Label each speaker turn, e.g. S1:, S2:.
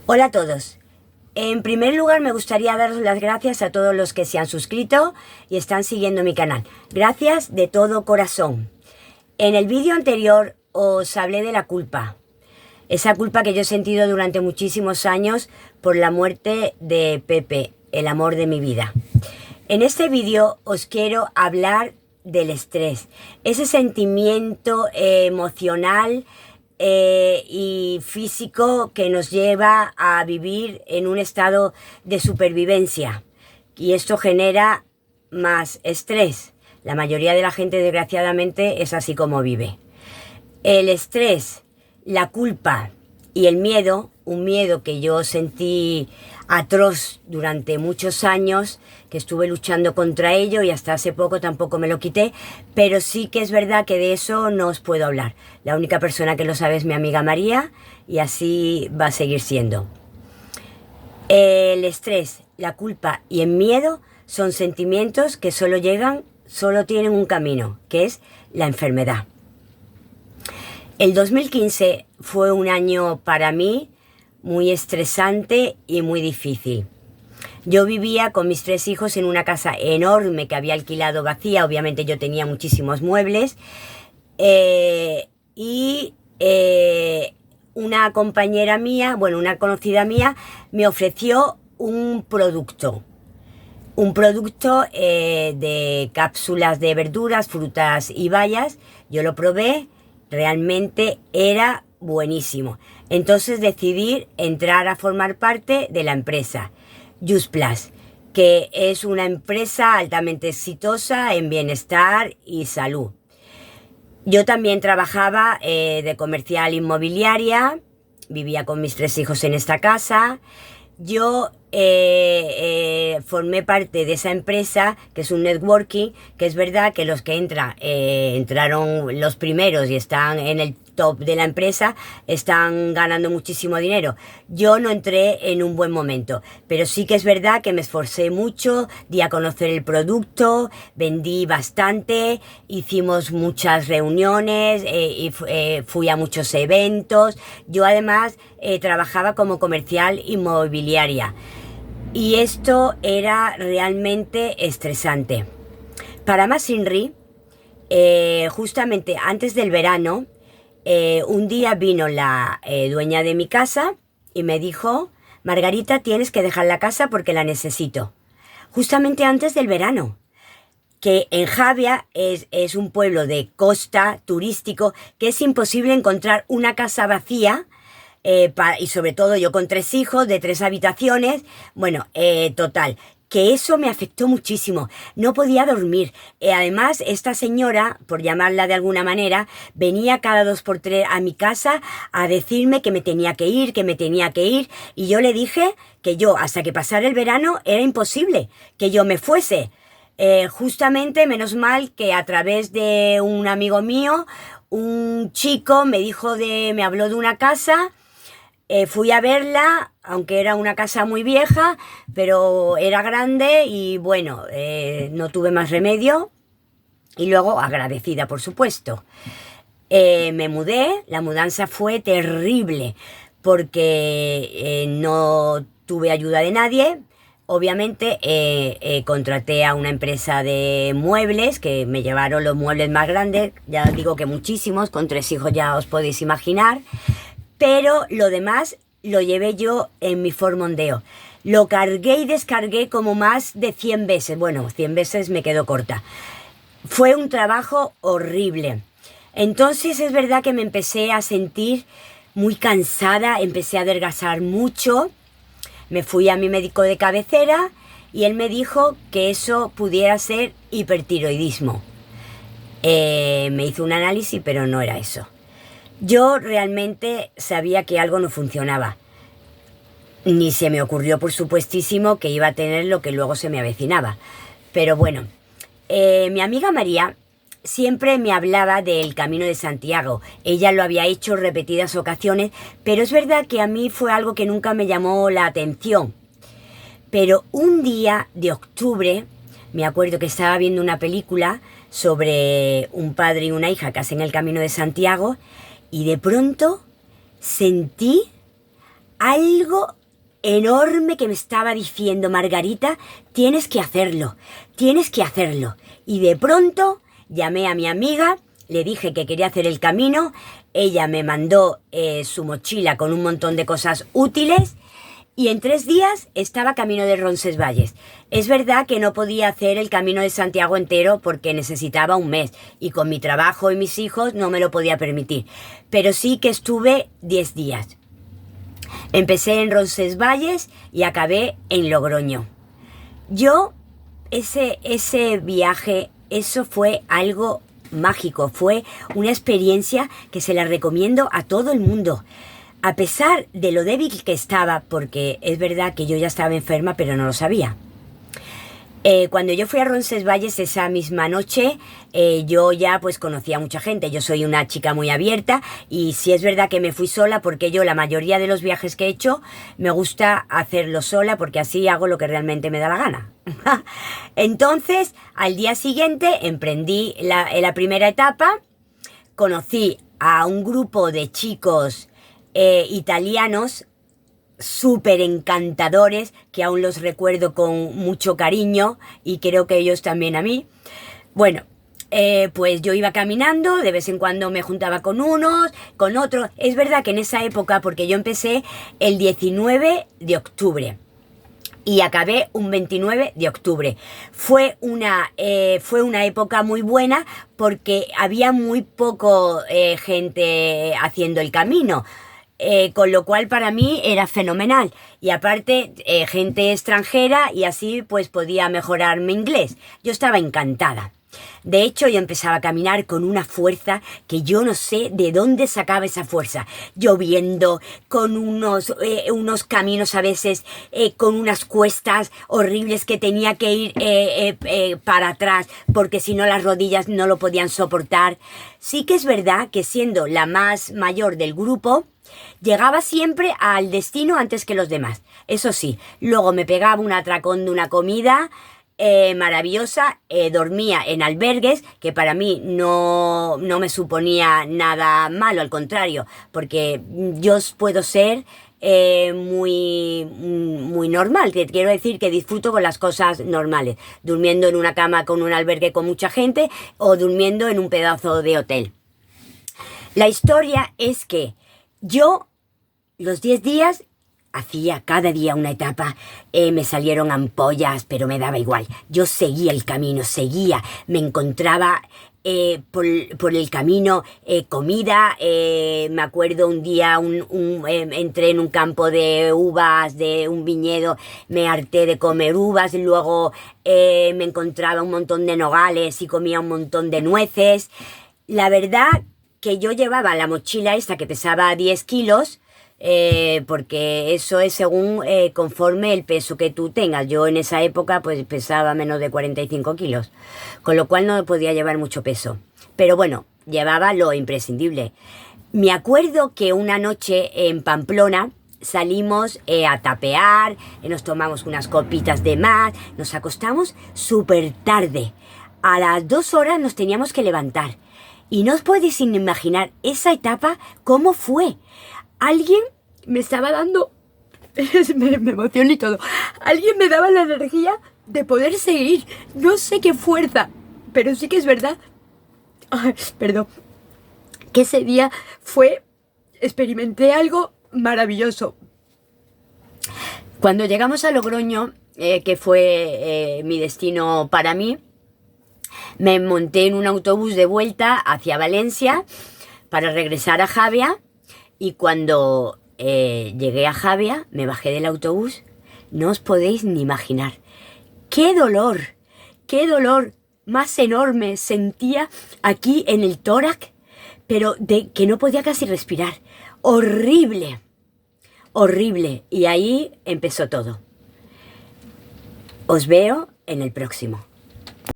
S1: Hola a todos. En primer lugar me gustaría daros las gracias a todos los que se han suscrito y están siguiendo mi canal. Gracias de todo corazón. En el vídeo anterior os hablé de la culpa. Esa culpa que yo he sentido durante muchísimos años por la muerte de Pepe, el amor de mi vida. En este vídeo os quiero hablar del estrés, ese sentimiento emocional y físico que nos lleva a vivir en un estado de supervivencia, y esto genera más estrés. La mayoría de la gente, desgraciadamente, es así como vive. El estrés, la culpa y el miedo, un miedo que yo sentí atroz durante muchos años, que estuve luchando contra ello y hasta hace poco tampoco me lo quité, pero sí que es verdad que de eso no os puedo hablar. La única persona que lo sabe es mi amiga María, y así va a seguir siendo. El estrés, la culpa y el miedo son sentimientos que solo tienen un camino, que es la enfermedad. El 2015 fue un año para mí muy estresante y muy difícil. Yo vivía con mis 3 hijos en una casa enorme que había alquilado vacía. Obviamente yo tenía muchísimos muebles. Una compañera mía, una conocida mía, me ofreció un producto. Un producto de cápsulas de verduras, frutas y bayas. Yo lo probé, realmente era buenísimo. Entonces decidí entrar a formar parte de la empresa JustPlus, que es una empresa altamente exitosa en bienestar y salud. Yo también trabajaba de comercial inmobiliaria, vivía con mis 3 hijos en esta casa. Yo formé parte de esa empresa, que es un networking, que es verdad que los que entraron los primeros y están en el top de la empresa, están ganando muchísimo dinero. Yo no entré en un buen momento, pero sí que es verdad que me esforcé mucho, di a conocer el producto, vendí bastante, hicimos muchas reuniones, fui a muchos eventos. Yo además trabajaba como comercial inmobiliaria. Y esto era realmente estresante. Para más Inri, justamente antes del verano, un día vino la dueña de mi casa y me dijo: Margarita, tienes que dejar la casa porque la necesito. Justamente antes del verano. Que en Javia es un pueblo de costa turístico, que es imposible encontrar una casa vacía. Y sobre todo yo con 3 hijos de 3 habitaciones, total, que eso me afectó muchísimo, no podía dormir. Además, esta señora, por llamarla de alguna manera, venía cada 2 por 3 a mi casa a decirme que me tenía que ir, y yo le dije que yo, hasta que pasara el verano, era imposible que yo me fuese. Justamente, menos mal que a través de un amigo mío, un chico me habló de una casa. Fui a verla, aunque era una casa muy vieja, pero era grande y no tuve más remedio. Y luego agradecida, por supuesto. Me mudé, la mudanza fue terrible porque no tuve ayuda de nadie. Obviamente contraté a una empresa de muebles que me llevaron los muebles más grandes, ya digo que muchísimos, con 3 hijos ya os podéis imaginar. Pero lo demás lo llevé yo en mi Ford-Mondeo. Lo cargué y descargué como más de 100 veces. 100 veces me quedo corta. Fue un trabajo horrible. Entonces es verdad que me empecé a sentir muy cansada, empecé a adelgazar mucho. Me fui a mi médico de cabecera y él me dijo que eso pudiera ser hipertiroidismo. Me hizo un análisis, pero no era eso. Yo realmente sabía que algo no funcionaba. Ni se me ocurrió, por supuestísimo, que iba a tener lo que luego se me avecinaba. Pero mi amiga María siempre me hablaba del Camino de Santiago. Ella lo había hecho repetidas ocasiones, pero es verdad que a mí fue algo que nunca me llamó la atención. Pero un día de octubre, me acuerdo que estaba viendo una película sobre un padre y una hija que hacen el Camino de Santiago, y de pronto sentí algo enorme que me estaba diciendo: Margarita, tienes que hacerlo, tienes que hacerlo. Y de pronto llamé a mi amiga, le dije que quería hacer el camino, ella me mandó su mochila con un montón de cosas útiles y en 3 días estaba camino de Roncesvalles. Es verdad que no podía hacer el camino de Santiago entero porque necesitaba un mes y con mi trabajo y mis hijos no me lo podía permitir, pero sí que estuve 10 días. Empecé en Roncesvalles y acabé en Logroño. Yo, ese viaje, eso fue algo mágico, fue una experiencia que se la recomiendo a todo el mundo. A pesar de lo débil que estaba, porque es verdad que yo ya estaba enferma, pero no lo sabía. Cuando yo fui a Roncesvalles esa misma noche, yo ya pues conocía a mucha gente. Yo soy una chica muy abierta y sí es verdad que me fui sola porque yo la mayoría de los viajes que he hecho me gusta hacerlo sola porque así hago lo que realmente me da la gana. Entonces, al día siguiente emprendí la primera etapa, conocí a un grupo de chicos italianos súper encantadores, que aún los recuerdo con mucho cariño y creo que ellos también a mí. Bueno, pues yo iba caminando, de vez en cuando me juntaba con unos, con otros. Es verdad que en esa época, porque yo empecé el 19 de octubre y acabé un 29 de octubre. Fue una época muy buena porque había muy poco gente haciendo el camino. Con lo cual para mí era fenomenal y aparte gente extranjera y así pues podía mejorar mi inglés. Yo estaba encantada. De hecho yo empezaba a caminar con una fuerza que yo no sé de dónde sacaba esa fuerza, lloviendo, con unos caminos a veces con unas cuestas horribles que tenía que ir para atrás porque si no las rodillas no lo podían soportar. Sí que es verdad que siendo la más mayor del grupo llegaba siempre al destino antes que los demás. Eso sí, luego me pegaba un atracón de una comida maravillosa, dormía en albergues, que para mí no me suponía nada malo, al contrario, porque yo puedo ser muy normal, que quiero decir que disfruto con las cosas normales, durmiendo en una cama con un albergue con mucha gente o durmiendo en un pedazo de hotel. La historia es que yo los 10 días hacía cada día una etapa, me salieron ampollas, pero me daba igual. Yo seguía el camino, me encontraba por el camino comida. Me acuerdo un día entré en un campo de uvas, de un viñedo, me harté de comer uvas, luego me encontraba un montón de nogales y comía un montón de nueces. La verdad que yo llevaba la mochila esta que pesaba 10 kilos, porque eso es según conforme el peso que tú tengas. Yo en esa época pues pesaba menos de 45 kilos, con lo cual no podía llevar mucho peso. Pero bueno, llevaba lo imprescindible. Me acuerdo que una noche en Pamplona salimos a tapear, nos tomamos unas copitas de más, nos acostamos súper tarde. A las 2 horas nos teníamos que levantar. Y no os podéis imaginar esa etapa cómo fue. Alguien me estaba dando, me emocioné y todo, alguien me daba la energía de poder seguir, no sé qué fuerza, pero sí que es verdad, perdón, que ese día experimenté algo maravilloso. Cuando llegamos a Logroño, que fue mi destino para mí, me monté en un autobús de vuelta hacia Valencia para regresar a Javia. Y cuando llegué a Javia, me bajé del autobús, no os podéis ni imaginar. ¡Qué dolor más enorme sentía aquí en el tórax! Pero que no podía casi respirar. ¡Horrible! Horrible. Y ahí empezó todo. Os veo en el próximo.